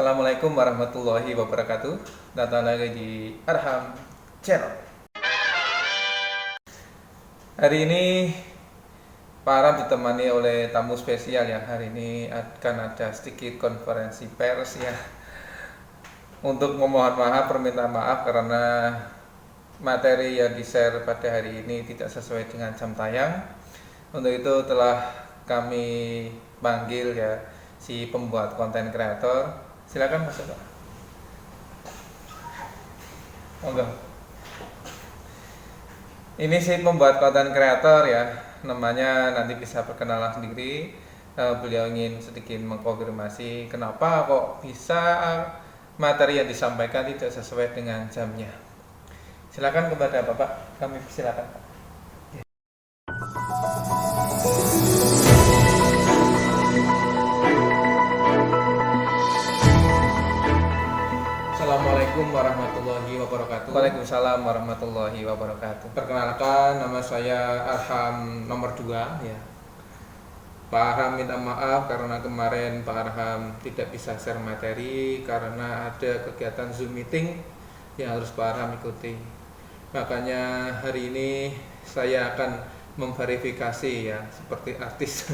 Assalamualaikum warahmatullahi wabarakatuh. Datang lagi di Arham Channel. Hari ini Pak Aram ditemani oleh tamu spesial ya. Hari ini akan ada sedikit konferensi pers ya. Untuk memohon maaf, permintaan maaf karena materi yang di-share pada hari ini tidak sesuai dengan jam tayang. Untuk itu telah kami panggil ya si pembuat konten kreator. Silakan masuk Pak. Monggo. Ini si pembuat konten kreator ya, namanya nanti bisa perkenalan sendiri. Beliau ingin sedikit mengkonfirmasi kenapa kok bisa materi yang disampaikan tidak sesuai dengan jamnya. Silakan kepada Bapak, kami silakan Pak. Assalamualaikum warahmatullahi wabarakatuh. Waalaikumsalam warahmatullahi wabarakatuh. Perkenalkan, nama saya Arham nomor 2 ya. Pak Arham minta maaf karena kemarin Pak Arham tidak bisa share materi karena ada kegiatan Zoom meeting yang harus Pak Arham ikuti. Makanya hari ini saya akan memverifikasi ya seperti artis.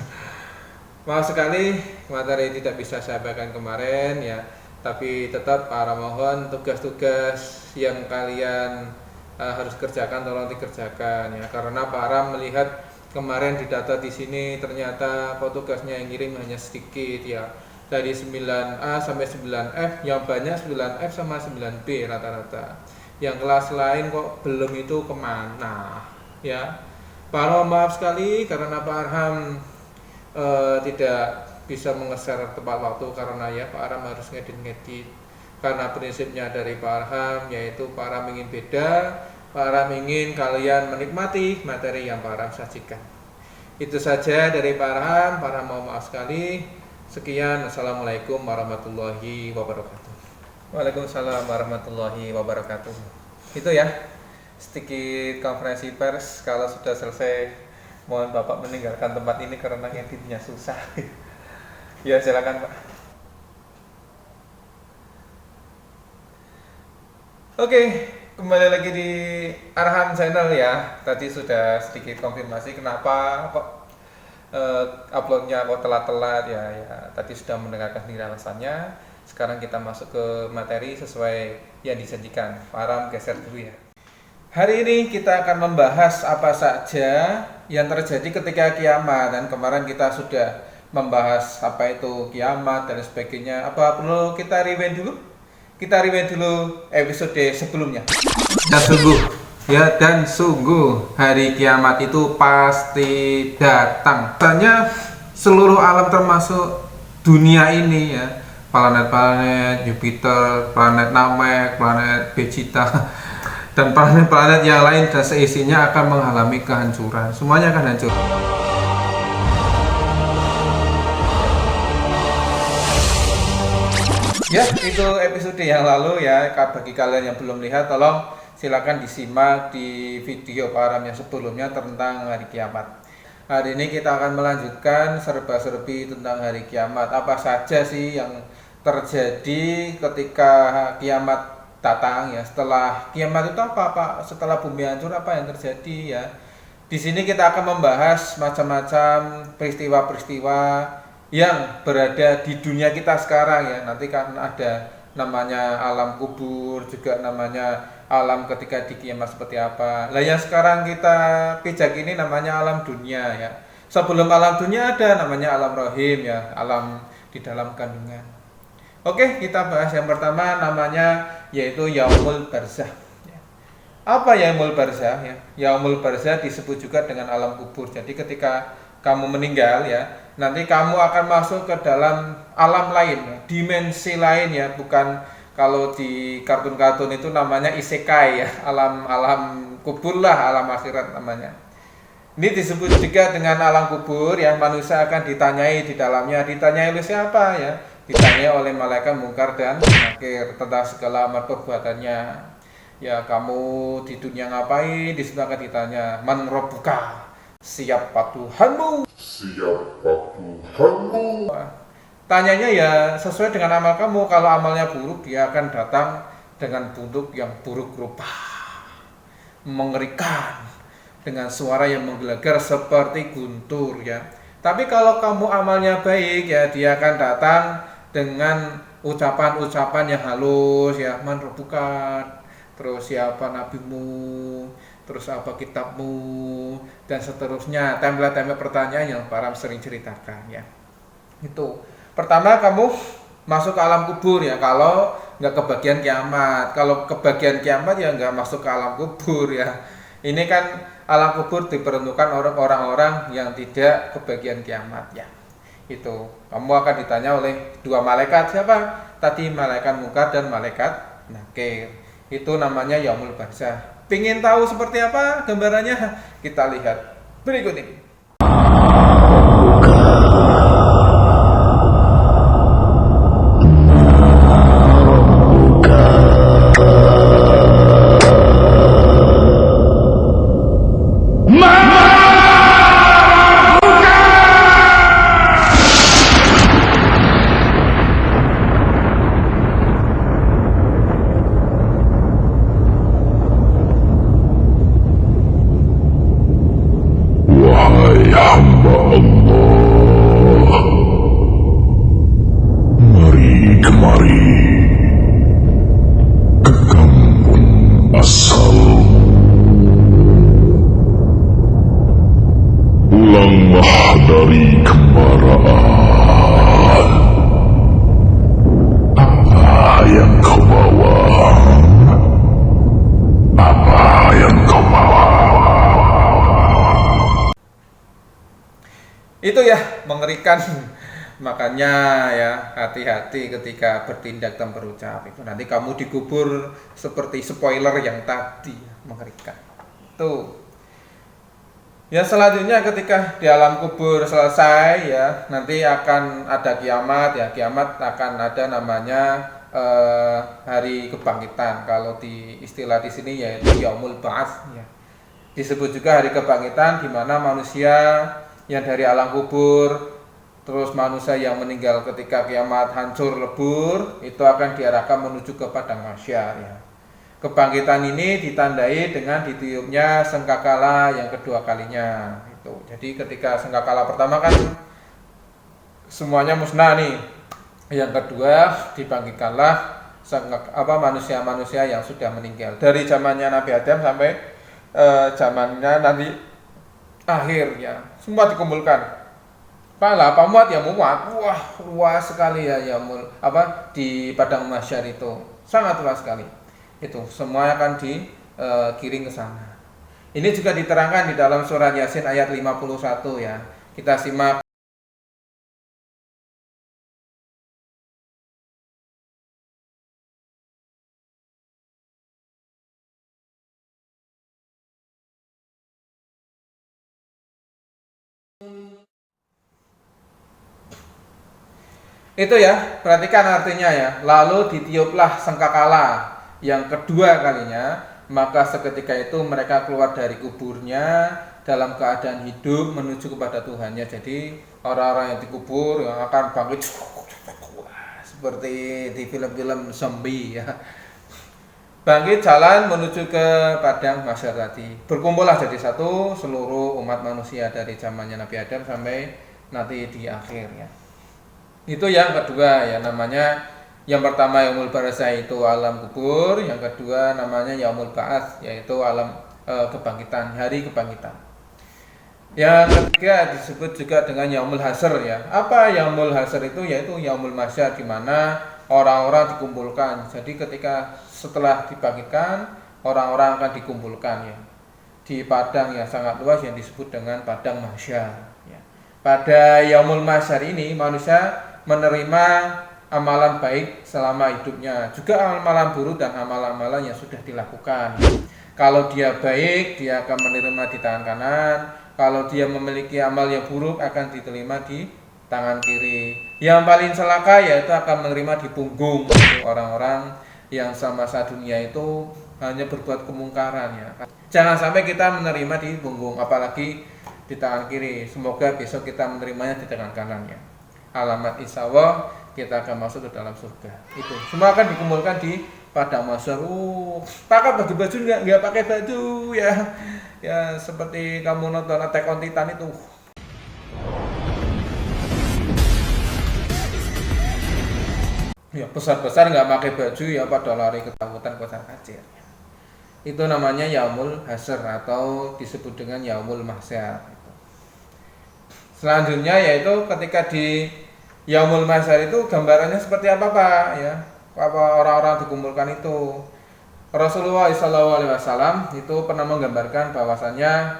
Maaf sekali materi tidak bisa saya bagikan kemarin ya. Tapi tetap para mohon tugas-tugas yang kalian harus kerjakan tolong dikerjakan ya, karena para melihat kemarin di data di sini ternyata tugasnya yang ngirim hanya sedikit ya, dari 9A sampai 9F, yang banyak 9F sama 9B rata-rata, yang kelas lain kok belum, itu kemana ya. Para maaf sekali karena Pak Arham tidak bisa mengeser tepat waktu karena ya Pak Arham harus ngedit karena prinsipnya dari Pak Arham yaitu Pak Arham ingin beda. Pak Arham ingin kalian menikmati materi yang Pak Arham sajikan. Itu saja dari Pak Arham. Pak Arham mohon maaf sekali. Sekian, assalamualaikum warahmatullahi wabarakatuh. Waalaikumsalam warahmatullahi wabarakatuh. Itu ya sedikit konferensi pers. Kalau sudah selesai mohon Bapak meninggalkan tempat ini karena editnya susah. Ya silakan Pak. Oke, kembali lagi di Arham Channel ya. Tadi sudah sedikit konfirmasi kenapa kok uploadnya kok telat-telat ya. Tadi sudah mendengarkan sendiri alasannya. Sekarang kita masuk ke materi sesuai yang dijanjikan. Pak Aram geser dulu ya. Hari ini kita akan membahas apa saja yang terjadi ketika kiamat, dan kemarin kita sudah membahas apa itu kiamat dan sebagainya. Apa perlu kita rewind dulu? Kita rewind dulu episode sebelumnya. Dan sungguh hari kiamat itu pasti datang. Tanya seluruh alam termasuk dunia ini ya, planet-planet Jupiter, planet Namek, planet Vegeta dan planet-planet yang lain dan seisinya akan mengalami kehancuran. Semuanya akan hancur. Ya, itu episode yang lalu ya. Bagi kalian yang belum lihat, tolong silakan disimak di video Pak Aram yang sebelumnya tentang hari kiamat. Hari ini kita akan melanjutkan serba-serbi tentang hari kiamat. Apa saja sih yang terjadi ketika kiamat datang ya? Setelah kiamat itu apa Pak? Setelah bumi hancur apa yang terjadi ya? Di sini kita akan membahas macam-macam peristiwa-peristiwa yang berada di dunia kita sekarang ya. Nanti kan ada namanya alam kubur, juga namanya alam ketika di kiamat seperti apa. Lah yang sekarang kita pijak ini namanya alam dunia ya. Sebelum alam dunia ada namanya alam rohim ya, alam di dalam kandungan. Oke, kita bahas yang pertama, namanya yaitu yaumul barzah. Apa yaumul barzah ya? Yaumul barzah disebut juga dengan alam kubur. Jadi ketika kamu meninggal ya, nanti kamu akan masuk ke dalam alam lain, dimensi lain ya, bukan kalau di kartun-kartun itu namanya isekai ya, alam kubur lah, alam akhirat namanya. Ini disebut juga dengan alam kubur yang manusia akan ditanyai di dalamnya. Ditanyai oleh siapa ya? Ditanyai oleh malaikat mungkar dan nakir tentang segala amal perbuatannya. Ya, kamu di dunia ngapain? Di situ akan ditanya, man rabbuka? Siapa Tuhanmu? Tanyanya ya sesuai dengan amal kamu. Kalau amalnya buruk, dia akan datang dengan bentuk yang buruk rupa, mengerikan, dengan suara yang menggelegar seperti guntur ya. Tapi kalau kamu amalnya baik ya, dia akan datang dengan ucapan-ucapan yang halus ya, man rabbuka, terus siapa nabimu, terus apa kitabmu, dan seterusnya. Template-template pertanyaan yang para sering ceritakan ya. Itu pertama kamu masuk ke alam kubur ya, kalau nggak kebagian kiamat. Kalau kebagian kiamat ya nggak masuk ke alam kubur ya. Ini kan alam kubur diperuntukkan orang-orang yang tidak kebagian kiamat ya. Itu kamu akan ditanya oleh dua malaikat. Siapa? Tadi malaikat mungkar dan malaikat nakir. Itu namanya yaumul barzah. Pingin tahu seperti apa gambarannya? Kita lihat berikut ini. Wahai hamba Allah, mari kemari ke kampung asal. Pulanglah dari kembaraan. Apa yang kau bawa? Apa yang kau bawa? Itu ya mengerikan. Makanya ya hati-hati ketika bertindak dan berucap. Itu nanti kamu dikubur seperti spoiler yang tadi, mengerikan. Tuh. Ya selanjutnya ketika di alam kubur selesai ya, nanti akan ada kiamat ya. Kiamat akan ada namanya hari kebangkitan. Kalau di istilah di sini yaitu yaumul ba'ats ya. Disebut juga hari kebangkitan, di mana manusia yang dari alam kubur, terus manusia yang meninggal ketika kiamat hancur lebur, itu akan diarahkan menuju ke padang mahsyar ya. Kebangkitan ini ditandai dengan ditiupnya sangkakala yang kedua kalinya. Itu. Jadi ketika sangkakala pertama kan semuanya musnah nih. Yang kedua dibangkitkanlah manusia-manusia yang sudah meninggal. Dari zamannya Nabi Adam sampai zamannya nanti akhir ya. Semua dikumpulkan. Pala muat ya muat. Wah, luas sekali ya di padang mahsyar itu. Sangat luas sekali. Itu semua akan digiring ke sana. Ini juga diterangkan di dalam surat Yasin ayat 51 ya. Kita simak. Itu ya, perhatikan artinya ya. Lalu ditiuplah sangkakala yang kedua kalinya, maka seketika itu mereka keluar dari kuburnya dalam keadaan hidup menuju kepada Tuhannya. Jadi orang-orang yang dikubur yang akan bangkit seperti di film-film zombie ya. Bangkit jalan menuju ke padang mahsyar tadi. Berkumpullah jadi satu seluruh umat manusia dari zamannya Nabi Adam sampai nanti di akhir ya. Itu yang kedua ya, namanya yang pertama yaumul barzah itu alam kubur, yang kedua namanya yaumul ba'ats yaitu alam kebangkitan, hari kebangkitan. Yang ketiga disebut juga dengan yaumul hasyr ya. Apa yaumul hasyr itu? Yaitu yaumul mahsyar, di mana orang-orang dikumpulkan. Jadi ketika setelah dibangkitkan, orang-orang akan dikumpulkan ya di padang yang sangat luas yang disebut dengan padang mahsyar ya. Pada yaumul mahsyar ini manusia menerima amalan baik selama hidupnya, juga amalan buruk dan amalan-amalan yang sudah dilakukan. Kalau dia baik, dia akan menerima di tangan kanan. Kalau dia memiliki amal yang buruk, akan diterima di tangan kiri. Yang paling celaka yaitu akan menerima di punggung. Orang-orang yang semasa dunia itu hanya berbuat kemungkaran ya. Jangan sampai kita menerima di punggung, apalagi di tangan kiri. Semoga besok kita menerimanya di tangan kanan ya. alamat insya Allah kita akan masuk ke dalam surga. Itu semua akan dikumpulkan di padang mahsyar. Pakai baju baju nggak pakai baju ya, ya seperti kamu nonton Attack on Titan itu. Ya besar-besar nggak pakai baju ya pada lari ketakutan kocar kacir. Itu namanya yaumul hasyr atau disebut dengan yaumul mahsyar. Selanjutnya yaitu ketika di yaumul mahsyar itu gambarannya seperti apa Pak ya? Apa orang-orang dikumpulkan itu? Rasulullah SAW itu pernah menggambarkan bahwasannya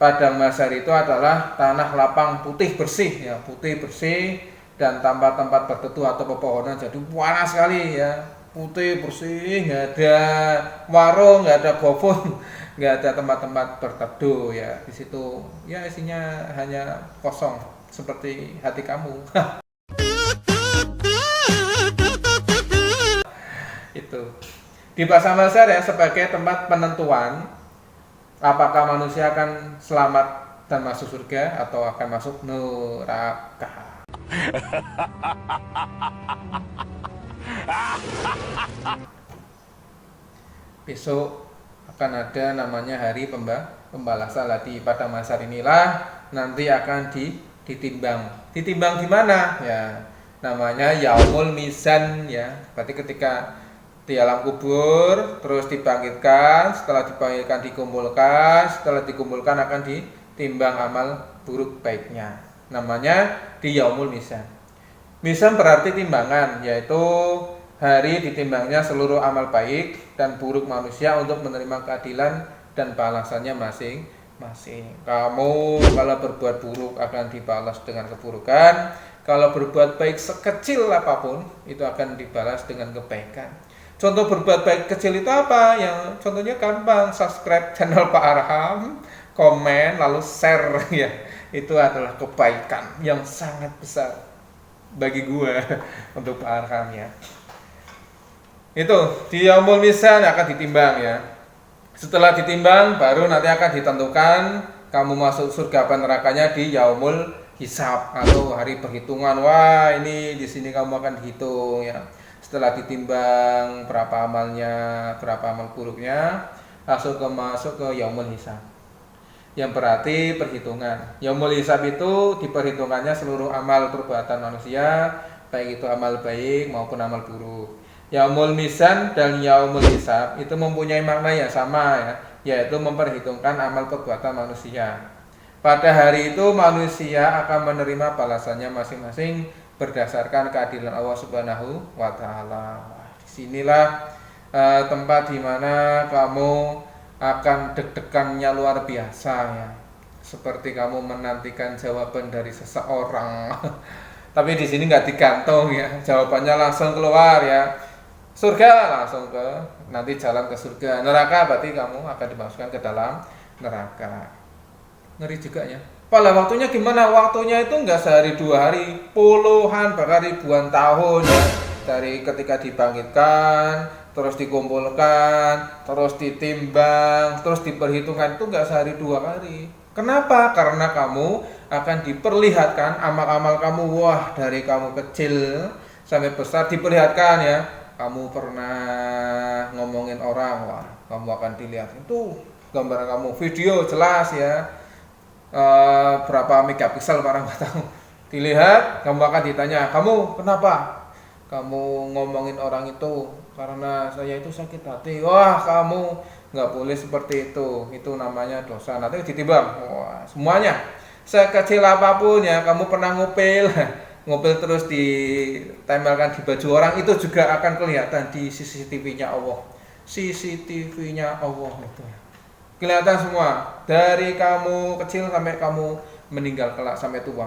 padang mahsyar itu adalah tanah lapang putih bersih ya, putih bersih dan tanpa tempat berteduh atau pepohonan, jadi panas sekali ya, putih bersih, nggak ada warung, nggak ada gofun, nggak ada tempat-tempat berteduh ya. Di situ ya isinya hanya kosong seperti hati kamu. Itu di pasar mahsyar ya sebagai tempat penentuan apakah manusia akan selamat dan masuk surga atau akan masuk neraka. Besok akan ada namanya hari pembalasan di padang mahsyar inilah nanti akan ditimbang. Ditimbang di mana? Ya, namanya yaumul mizan ya. Berarti ketika di alam kubur terus dibangkitkan, setelah dibangkitkan dikumpulkan, setelah dikumpulkan akan ditimbang amal buruk baiknya. Namanya di yaumul mizan. Mizan berarti timbangan, yaitu hari ditimbangnya seluruh amal baik dan buruk manusia untuk menerima keadilan dan balasannya masing-masing. Kamu kalau berbuat buruk akan dibalas dengan keburukan, kalau berbuat baik sekecil apapun itu akan dibalas dengan kebaikan. Contoh berbuat baik kecil itu apa? Yang contohnya gampang, subscribe channel Pak Arham, komen lalu share ya. Itu adalah kebaikan yang sangat besar bagi gue untuk Pak Arham ya. Itu di yaumul mizan akan ditimbang ya. Setelah ditimbang baru nanti akan ditentukan kamu masuk surga apa nerakanya di yaumul hisab atau hari perhitungan. Wah, ini di sini kamu akan dihitung ya. Setelah ditimbang berapa amalnya, berapa amal buruknya, masuk ke yaumul hisab. Yang berarti perhitungan. Yaumul hisab itu diperhitungannya seluruh amal perbuatan manusia, baik itu amal baik maupun amal buruk. Yaumul mizan dan yaumul hisab itu mempunyai makna yang sama ya, yaitu memperhitungkan amal perbuatan manusia. Pada hari itu manusia akan menerima balasannya masing-masing berdasarkan keadilan Allah Subhanahu wa taala. Disinilah tempat di mana kamu akan deg-degannya luar biasa ya. Seperti kamu menantikan jawaban dari seseorang. Tapi di sini nggak digantung ya, jawabannya langsung keluar ya. Surga langsung ke nanti jalan ke surga. Neraka berarti kamu akan dimasukkan ke dalam neraka. Ngeri juga ya. Pada waktunya gimana? Waktunya itu nggak sehari dua hari, puluhan bahkan ribuan tahun ya. Dari ketika dibangkitkan, terus dikumpulkan, terus ditimbang, terus diperhitungkan itu nggak sehari dua hari. Kenapa? Karena kamu akan diperlihatkan amal-amal kamu. Wah, dari kamu kecil sampai besar diperlihatkan ya. Kamu pernah ngomongin orang, wah, kamu akan dilihat itu gambaran kamu, video jelas ya. Berapa megapiksel para nggak tahu. Dilihat, kamu akan ditanya, kamu kenapa? Kamu ngomongin orang itu karena saya itu sakit hati. Wah, kamu nggak boleh seperti itu namanya dosa. Nanti ditimbang, wah, semuanya sekecil apapun ya, kamu pernah ngupil terus ditempelkan di baju orang, itu juga akan kelihatan di CCTV-nya Allah. CCTV-nya Allah itu kelihatan semua dari kamu kecil sampai kamu meninggal kelak sampai tua.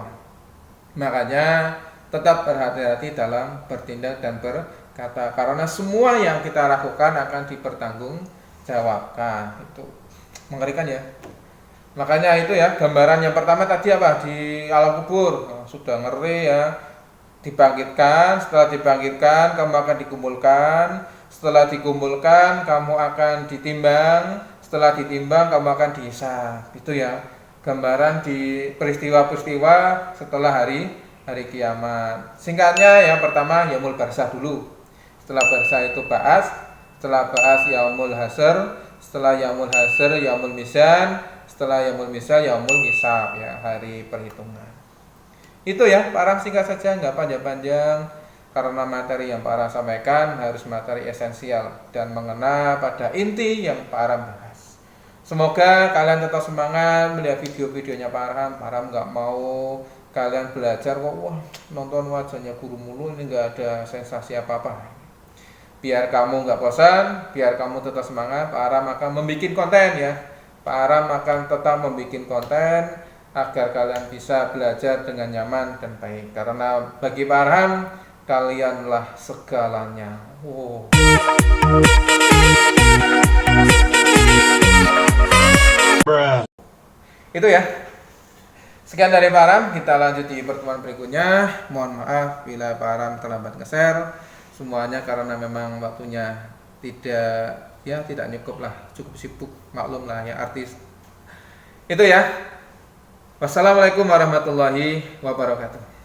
Makanya tetap berhati-hati dalam bertindak dan berkata, karena semua yang kita lakukan akan dipertanggungjawabkan. Itu mengerikan ya. Makanya itu ya, gambaran yang pertama tadi apa? Di alam kubur. Sudah ngeri ya. Dibangkitkan, setelah dibangkitkan kamu akan dikumpulkan. Setelah dikumpulkan kamu akan ditimbang. Setelah ditimbang kamu akan dihisab. Itu ya, gambaran di peristiwa-peristiwa setelah hari hari kiamat. Singkatnya yang pertama yaumul barsah dulu. Setelah barsah itu ba'as, setelah ba'as yaumul hasr, setelah yaumul hasr yaumul mizan, setelah yaumul mizan yaumul hisab ya, hari perhitungan. Itu ya, Pak Ram singkat saja, nggak panjang-panjang karena materi yang Pak Ram sampaikan harus materi esensial dan mengena pada inti yang Pak Ram bahas. Semoga kalian tetap semangat melihat video-videonya Pak Ram. Pak Ram nggak mau kalian belajar kok wah nonton wajahnya guru mulu, ini nggak ada sensasi apa-apa. Biar kamu nggak bosan, biar kamu tetap semangat, Pak Ram akan membuat konten ya. Pak Ram akan tetap membuat konten agar kalian bisa belajar dengan nyaman dan baik. Karena bagi Pak Ram, kalianlah segalanya. Wow. Itu ya. Sekian dari Pak Ram, kita lanjut di pertemuan berikutnya. Mohon maaf bila Pak Ram terlambat nge-share semuanya karena memang waktunya tidak cukup lah, cukup sibuk, maklum lah ya artis. Itu ya. Wassalamualaikum warahmatullahi wabarakatuh.